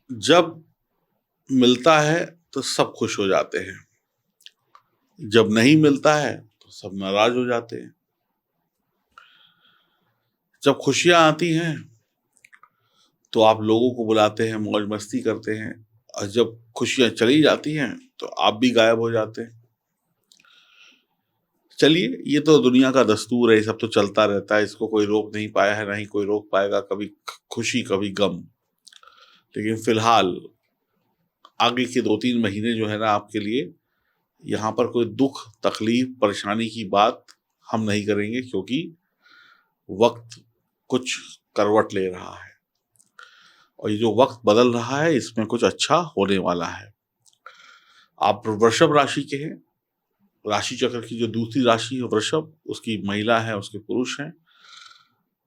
जब मिलता है तो सब खुश हो जाते हैं, जब नहीं मिलता है तो सब नाराज हो जाते हैं। जब खुशियां आती हैं तो आप लोगों को बुलाते हैं, मौज मस्ती करते हैं, और जब खुशियां चली जाती हैं तो आप भी गायब हो जाते हैं। चलिए, ये तो दुनिया का दस्तूर है, ये सब तो चलता रहता है, इसको कोई रोक नहीं पाया है, ना ही कोई रोक पाएगा। कभी खुशी, कभी गम। लेकिन फिलहाल आगे के 2-3 महीने जो है ना आपके लिए, यहाँ पर कोई दुख, तकलीफ, परेशानी की बात हम नहीं करेंगे, क्योंकि वक्त कुछ करवट ले रहा है और ये जो वक्त बदल रहा है इसमें कुछ अच्छा होने वाला है। आप वृषभ राशि के हैं। राशि चक्र की जो दूसरी राशि है वृषभ, उसकी महिला है, उसके पुरुष हैं।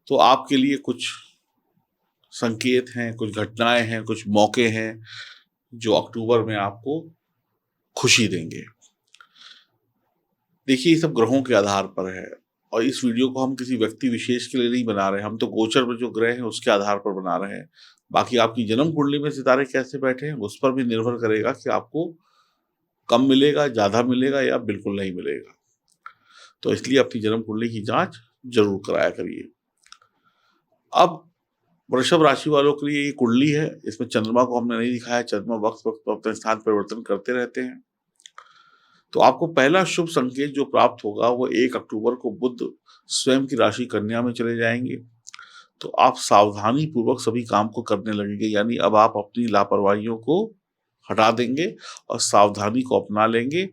तो आपके लिए कुछ संकेत हैं, कुछ घटनाएं हैं, कुछ मौके हैं जो अक्टूबर में आपको खुशी देंगे। देखिए, ये सब ग्रहों के आधार पर है और इस वीडियो को हम किसी व्यक्ति विशेष के लिए नहीं बना रहे हैं, हम तो गोचर में जो ग्रह हैं उसके आधार पर बना रहे हैं। बाकी आपकी जन्म कुंडली में सितारे कैसे बैठे हैं उस पर भी निर्भर करेगा कि आपको कम मिलेगा, ज्यादा मिलेगा या बिल्कुल नहीं मिलेगा। तो इसलिए अपनी जन्म कुंडली की जांच जरूर कराया करिए। अब वृषभ राशि वालों के लिए ये कुंडली है, इसमें चंद्रमा को हमने नहीं दिखाया। चंद्रमा वक्त वक्त पर अपने स्थान परिवर्तन करते रहते हैं। तो आपको पहला शुभ संकेत जो प्राप्त होगा वो 1 अक्टूबर को बुध स्वयं की राशि कन्या में चले जाएंगे। तो आप सावधानी पूर्वक सभी काम को करने लगेंगे, यानी अब आप अपनी लापरवाहियों को हटा देंगे और सावधानी को अपना लेंगे।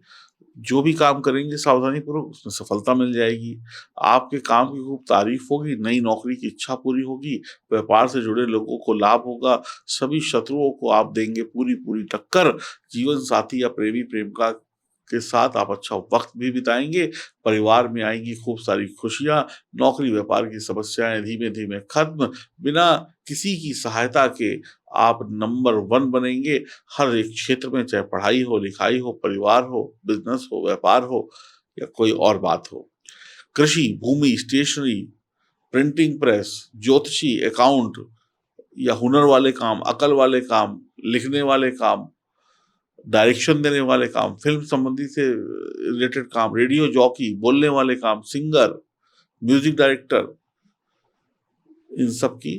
जो भी काम करेंगे सावधानी पूर्वक उसमें सफलता मिल जाएगी। आपके काम की खूब तारीफ होगी, नई नौकरी की इच्छा पूरी होगी, व्यापार से जुड़े लोगों को लाभ होगा, सभी शत्रुओं को आप देंगे पूरी पूरी टक्कर। जीवन साथी या प्रेमी प्रेमिका के साथ आप अच्छा वक्त भी बिताएंगे। परिवार में आएंगी खूब सारी खुशियां। नौकरी व्यापार की समस्याएं धीमे धीमे खत्म। बिना किसी की सहायता के आप नंबर 1 बनेंगे हर एक क्षेत्र में, चाहे पढ़ाई हो, लिखाई हो, परिवार हो, बिजनेस हो, व्यापार हो या कोई और बात हो। कृषि, भूमि, स्टेशनरी, प्रिंटिंग प्रेस, ज्योतिषी, अकाउंट या हुनर वाले काम, अकल वाले काम, लिखने वाले काम, डायरेक्शन देने वाले काम, फिल्म संबंधी से रिलेटेड काम, रेडियो जॉकी, बोलने वाले काम, सिंगर, म्यूजिक डायरेक्टर, इन सब की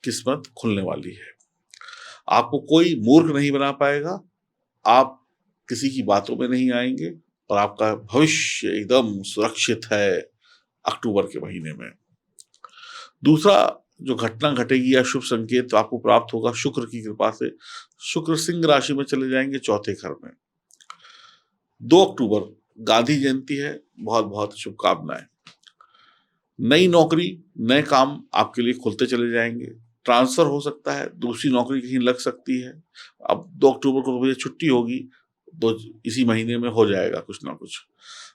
किस्मत खुलने वाली है। आपको कोई मूर्ख नहीं बना पाएगा, आप किसी की बातों में नहीं आएंगे और आपका भविष्य एकदम सुरक्षित है अक्टूबर के महीने में। दूसरा जो घटना घटेगी या शुभ संकेत तो आपको प्राप्त होगा शुक्र की कृपा से। शुक्र सिंह राशि में चले जाएंगे चौथे घर में। 2 अक्टूबर गांधी जयंती है, बहुत बहुत शुभकामनाएं। नई नौकरी, नए काम आपके लिए खुलते चले जाएंगे। ट्रांसफर हो सकता है, दूसरी नौकरी कहीं लग सकती है। अब 2 अक्टूबर को तो भैया छुट्टी होगी, तो इसी महीने में हो जाएगा कुछ ना कुछ।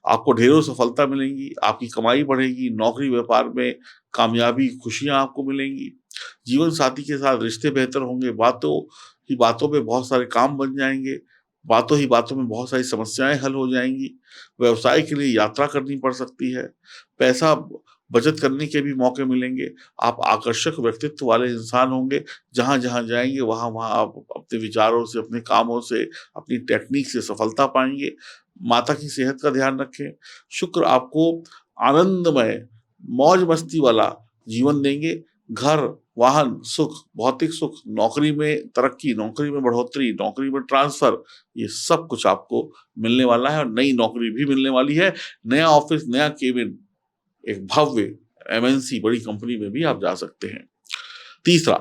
आपको ढेरों सफलता मिलेंगी, आपकी कमाई बढ़ेगी, नौकरी व्यापार में कामयाबी, खुशियां आपको मिलेंगी। जीवन साथी के साथ रिश्ते बेहतर होंगे, बातों ही बातों पे बहुत सारे काम बन जाएंगे, बातों ही बातों में बहुत सारी समस्याएं हल हो जाएंगी। व्यवसाय के लिए यात्रा करनी पड़ सकती है। पैसा बचत करने के भी मौके मिलेंगे। आप आकर्षक व्यक्तित्व वाले इंसान होंगे, जहां जहां जाएंगे वहां वहां आप अपने विचारों से, अपने कामों से, अपनी टेक्निक से सफलता पाएंगे। माता की सेहत का ध्यान रखें। शुक्र आपको आनंदमय, मौज मस्ती वाला जीवन देंगे। घर, वाहन, सुख, भौतिक सुख, नौकरी में तरक्की, नौकरी में बढ़ोतरी, नौकरी में ट्रांसफर, ये सब कुछ आपको मिलने वाला है और नई नौकरी भी मिलने वाली है। नया ऑफिस, नया केबिन, एक भव्य एमएनसी बड़ी कंपनी में भी आप जा सकते हैं। तीसरा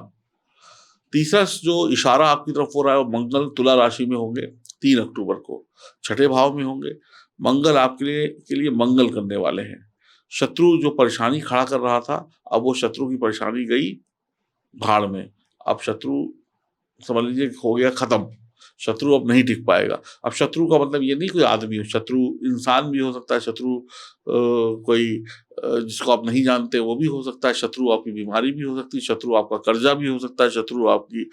तीसरा जो इशारा आपकी तरफ हो रहा है वो मंगल तुला राशि में होंगे 3 अक्टूबर को, छठे भाव में होंगे। मंगल आपके लिए मंगल करने वाले हैं। शत्रु जो परेशानी खड़ा कर रहा था, अब वो शत्रु की परेशानी गई भाड़ में। अब शत्रु समझ लीजिए हो गया खत्म। शत्रु अब नहीं टिक पाएगा। अब शत्रु का मतलब ये नहीं कोई आदमी हो, शत्रु इंसान भी हो सकता है, शत्रु कोई जिसको आप नहीं जानते वो भी हो सकता है, शत्रु आपकी बीमारी भी हो सकती है, शत्रु आपका कर्जा भी हो सकता है, शत्रु आपकी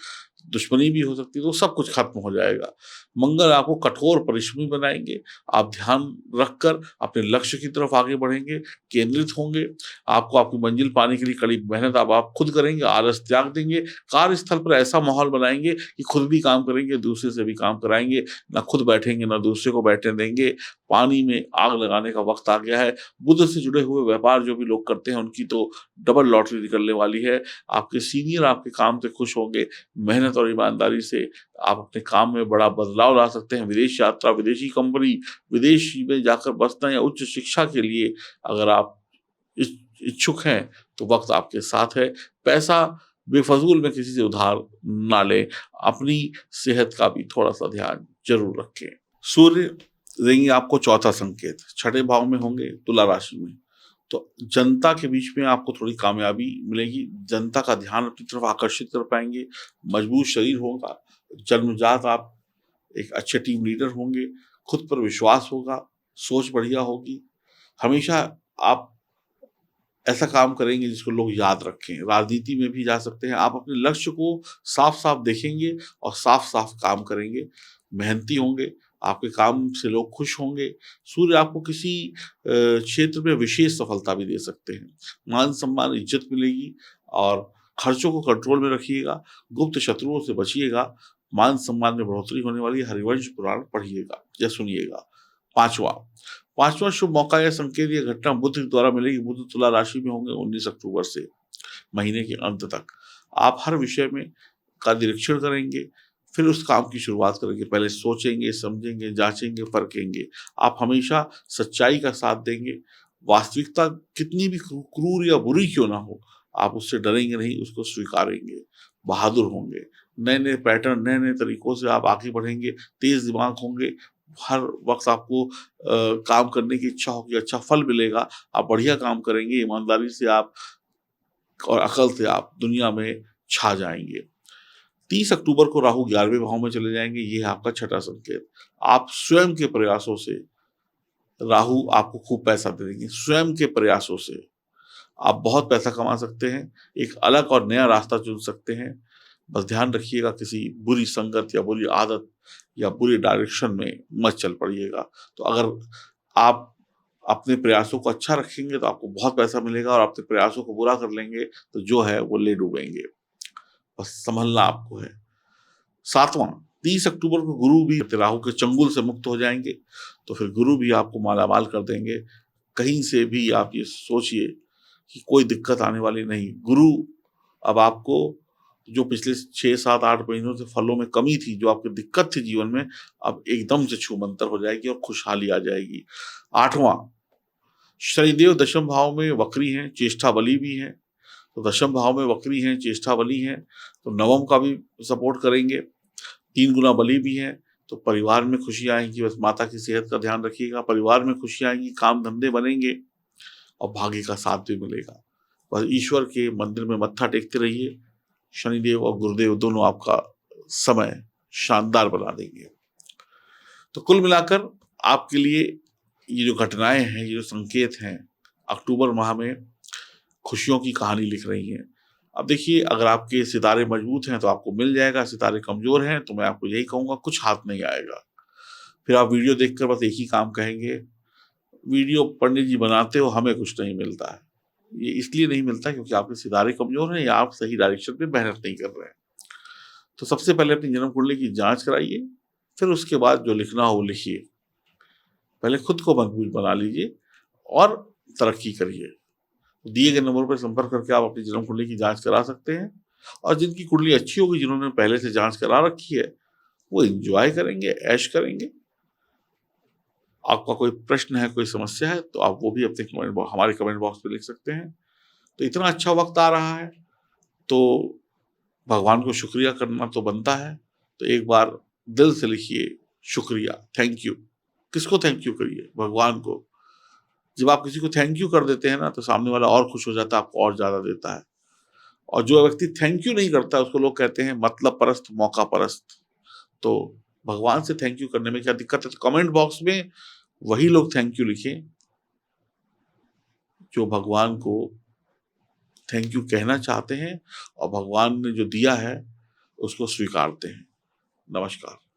दुश्मनी भी हो सकती है, तो सब कुछ खत्म हो जाएगा। मंगल आपको कठोर परिश्रमी बनाएँगे, आप ध्यान रखकर अपने लक्ष्य की तरफ आगे बढ़ेंगे, केंद्रित होंगे, आपको आपकी मंजिल पाने के लिए कड़ी मेहनत अब आप खुद करेंगे, आलस त्याग देंगे, कार्यस्थल पर ऐसा माहौल बनाएँगे कि खुद भी काम करेंगे, दूसरे से भी काम कराएँगे, ना खुद बैठेंगे, ना दूसरे को बैठने देंगे। पानी में आग लगाने का वक़्त आ गया है। बुध से जुड़े हुए व्यापार जो भी लोग करते हैं, उनकी तो डबल लॉटरी निकलने वाली है। आपके सीनियर आपके काम से खुश होंगे, मेहनत और ईमानदारी से आप अपने काम में बड़ा बदलाव ला सकते हैं। विदेश यात्रा, विदेशी कंपनी, विदेश में जाकर बसना या उच्च शिक्षा के लिए अगर आप इच्छुक हैं, तो वक़्त आपके साथ है। पैसा बेफ़िज़ूल में किसी से उधार ना लें, अपनी सेहत का भी थोड़ा-सा ध्यान ज़रूर रखें। सूर्य देंगे आपको चौथा संकेत, छठे भाव में होंगे तुला राशि में। तो जनता के बीच में आपको थोड़ी कामयाबी मिलेगी, जनता का ध्यान अपनी तरफ आकर्षित कर पाएँगे, मजबूत शरीर होगा, जन्मजात आप एक अच्छे टीम लीडर होंगे, खुद पर विश्वास होगा, सोच बढ़िया होगी। हमेशा आप ऐसा काम करेंगे जिसको लोग याद रखें। राजनीति में भी जा सकते हैं, आप अपने लक्ष्य को साफ-साफ देखेंगे और साफ-साफ काम करेंगे, मेहनती होंगे, आपके काम से लोग खुश होंगे। सूर्य आपको किसी क्षेत्र में विशेष सफलता भी दे सकते हैं। मान-सम्मान, इज़्ज़त मिलेगी और खर्चों को कंट्रोल में रखिएगा, गुप्त शत्रुओं से बचिएगा, मान-सम्मान में बढ़ोतरी होने वाली है। हरिवंश पुराण पढ़िएगा या सुनिएगा। 5वां, 5वां शुभ मौका या संकेत या घटना बुध के द्वारा मिलेगी। बुध तुला राशि में होंगे 19 अक्टूबर से महीने के अंत तक। आप हर विषय में का निरीक्षण करेंगे, फिर उस काम की शुरुआत करेंगे। पहले सोचेंगे, समझेंगे, जाँचेंगे, परखेंगे। आप हमेशा सच्चाई का साथ देंगे। वास्तविकता कितनी भी क्रूर या बुरी क्यों ना हो, आप उससे डरेंगे नहीं, उसको स्वीकारेंगे। बहादुर होंगे। नए-नए पैटर्न, नए-नए तरीकों से आप आगे बढ़ेंगे, तेज़ दिमाग होंगे। हर वक़्त आपको काम करने की इच्छा होगी, अच्छा फल मिलेगा। आप बढ़िया काम करेंगे, ईमानदारी से आप और अकल से आप दुनिया में छा जाएँगे। 30 अक्टूबर को राहु 11वें भाव में चले जाएँगे, ये है आपका छठा संकेत। आप स्वयं के प्रयासों से राहु आपको खूब पैसा दे देंगे, स्वयं के प्रयासों से। आप बहुत पैसा कमा सकते हैं, एक अलग और नया रास्ता चुन सकते हैं। बस ध्यान रखिएगा किसी बुरी संगत या बुरी आदत या बुरे डायरेक्शन में मत चल पड़िएगा। तो अगर आप अपने प्रयासों को अच्छा रखेंगे तो आपको बहुत पैसा मिलेगा और अपने प्रयासों को बुरा कर लेंगे तो जो है वो ले डूबेंगे। बस सँभलना आपको है। 7वां, 30 अक्टूबर को गुरु भी राहु के चंगुल से मुक्त हो जाएँगे, तो फिर गुरु भी आपको मालामाल कर देंगे। कहीं से भी आप ये सोचिए कि कोई दिक्कत आने वाली नहीं। गुरु अब आपको जो पिछले 6, 7, 8 महीनों से फलों में कमी थी, जो आपकी दिक्कत थी जीवन में, अब एकदम से छूमंतर हो जाएगी और खुशहाली आ जाएगी। 8वां, शनिदेव दशम भाव में वक्री हैं, चेष्टा बली भी हैं। तो दशम भाव में वक्री हैं, चेष्टा बली हैं, तो नवम का भी सपोर्ट करेंगे। 3 गुना बली भी हैं, तो परिवार में खुशियाँ आएँगी। बस माता की सेहत का ध्यान रखिएगा, परिवार में खुशियाँ आएँगी, काम-धंधे बनेंगे और भाग्य का साथ भी मिलेगा। बस ईश्वर के मंदिर में मत्था टेकते रहिए, शनिदेव और गुरुदेव दोनों आपका समय शानदार बना देंगे। तो कुल मिलाकर आपके लिए ये जो घटनाएँ हैं, ये जो संकेत हैं, अक्टूबर माह में खुशियों की कहानी लिख रही हैं। अब देखिए अगर आपके सितारे मजबूत हैं तो आपको मिल जाएगा, सितारे कमज़ोर हैं तो मैं आपको यही कहूँगा कुछ हाथ नहीं आएगा। फिर आप वीडियो देखकर बस एक ही काम कहेंगे, वीडियो पंडित जी बनाते हो हमें कुछ नहीं मिलता है। ये इसलिए नहीं मिलता क्योंकि आपके सितारे कमज़ोर हैं या आप सही डायरेक्शन में मेहनत नहीं कर रहे हैं। तो सबसे पहले अपनी जन्म कुंडली की जाँच कराइए, फिर उसके बाद जो लिखना हो वो लिखिए। पहले खुद को मजबूत बना लीजिए और तरक्की करिए। दिए गए नंबरों पर संपर्क करके आप अपनी जन्म कुंडली की जाँच करा सकते हैं और जिनकी कुंडली अच्छी होगी, जिन्होंने पहले से जाँच करा रखी है, वो एन्जॉय करेंगे, ऐश करेंगे। आपका कोई प्रश्न है, कोई समस्या है, तो आप वो भी अपने हमारे कमेंट बॉक्स में लिख सकते हैं। तो इतना अच्छा वक़्त आ रहा है, तो भगवान को शुक्रिया करना तो बनता है। तो एक बार दिल से लिखिए शुक्रिया, थैंक यू। किसको थैंक यू करिए? भगवान को। जब आप किसी को थैंक यू कर देते हैं ना, तो सामने वाला और खुश हो जाता है, आपको और ज़्यादा देता है। और जो व्यक्ति थैंक यू नहीं करता, उसको लोग कहते हैं मतलब परस्त, मौका परस्त। तो भगवान से थैंक यू करने में क्या दिक्कत है? तो कमेंट बॉक्स में वही लोग थैंक यू लिखें, जो भगवान को थैंक यू कहना चाहते हैं और भगवान ने जो दिया है, उसको स्वीकारते हैं। नमस्कार।